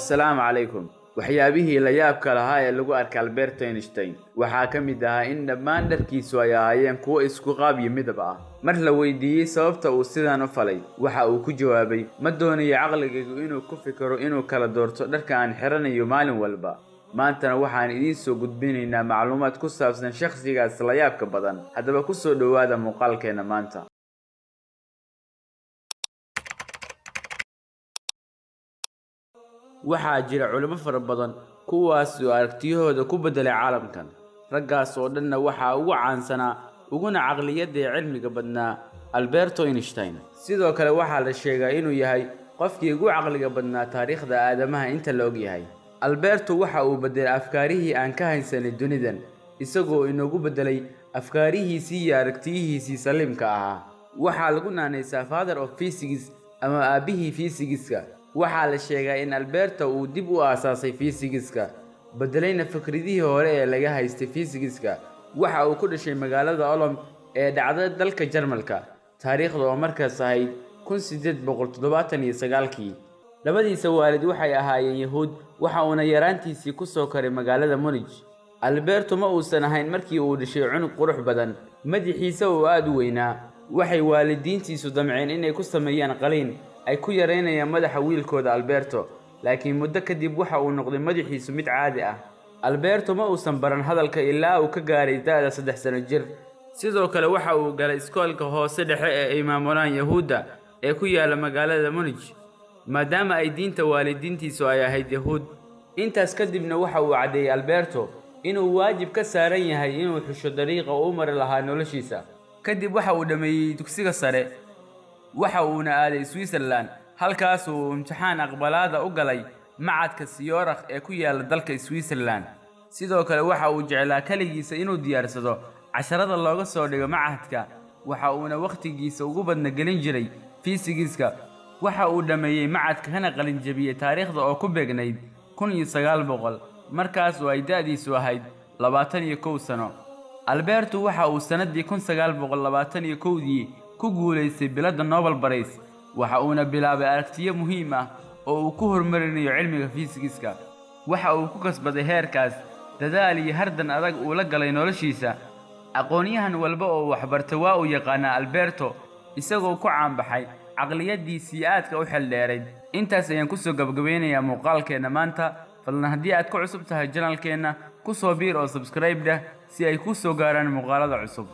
Assalaamu calaykum. Waxyaabihii la yaabka lahaa ee lagu arkay Albert Einstein waxaa ka mid ahaa in dhammaan dharkiisu ay ahaayeen kuwo isku qaab iyo midab ah. Mar la weydiiyey sababta uu sidan u falay, waxa uu ku jawaabay: "Ma doonayo caqligaygu inuu ku fikiro inuu kala doorto dharka aan xiranayo maalin walba." Maantana waxaan idiin soo gudbinaynaa macluumaad ku saabsan shakhsigaas la yaabka badan. Haddaba ku soo dhowaada muuqaalkeena maanta. waxaa jira culimo fara badan kuwaas oo aragtiyahooda ku bedelay caalamkan. Raggaas oo dhanna waxaa ugu caansanaa uguna caqliyadda cilmiga badnaa Albert Einstein. Sidoo kale waxaa la sheegaa inuu yahay qofkii ugu caqliga badnaa taariikhda aadamaha inta la og yahay. Albert waxa uu bedelay afkaarihii aan ka haysanay dunidan, isagoo inoogu bedelay afkaarihiisii iyo aragtiyihiisii saliimka ahaa. Waxaa lagu naanaysaa Father of Physics ama aabihii fiisigiska. waxaa la sheegaa in Albert uu dib u aasaasay fiisigiska, bedelayna fikradihii hore ee laga haystay fiisigiska. Waxa uu ku dhashay magaalada Ulm ee dhacda dalka Jarmalka, taariikhdu oo markaas ahayd 1879. Labadiisa waalid waxay ahaayeen Yahuud, waxa uuna yaraantiisii ku soo koray magaalada Munich. Albert ma uusan ahayn markii uu dhashay cunug qurux badan, madaxiisa oo aad u weynaa. Waxay waalidiintiisu damceen inay ku sameeyaan qaliin ay ku yareynayaan madaxa wiilkooda Alberto, laakiin muddo kadib waxa uu noqday madaxiisu mid caadi ah. Alberto ma uusan baran hadalka ilaa uu ka gaaray da'da 3 sano jir. Sidoo kale waxa uu galay iskoolka hoose dhexe ee ay maamulaan Yahuudda ee ku yaala magaalada Munich, maadaama ay diinta waalidiintiisu ay ahayd Yahuud. Intaas kadibna waxa uu cadeeyay Alberto inuu waajib ka saaran yahay inuu xusho dariiqa uu mari lahaa noloshiisa. Kadib waxa uu dhameeyay dugsiga sare, waxa uuna aaday Switzerland, halkaas uu imtixaan aqbalaada u galay macadka Zurich ee ku yaala dalka Switzerland. Sidoo kale waxa uu jeclaa kaligiisa inuu diyaarsado casharada looga soo dhigo macadka, waxa uuna waqtigiisa ugu badna gelin jiray fiisigiska. Waxa uu dhameeyay macadka kana qalin jabiyay taariikhda oo ku beegnayd 1900, markaas oo ay da'diisu ahayd 21 sano. Albert waxa uu sanadii 1921 ku guuleystay biladda Nobel Prize. Waxa uuna bilaabay aragtiyo muhiim ah oo uu ku horumarinayo cilmiga fiisigiska. Waxa uu ku kasbaday heerkaas dadaal iyo hardan adag uu la galay noloshiisa. Aqoonyahan walba oo waxbartay waa uu yaqaanaa Alberto, isagoo ku caanbaxay caqliyadiisii aadka u xeel dheerayd. Intaas ayaan ku soo gabagabeynayaa muuqaalkeena maanta. Fadlan haddii aad ku cusub tahay channelkeena, ku soo biir oo subscribe dah si ay ku soo gaaraan muuqaalada cusub.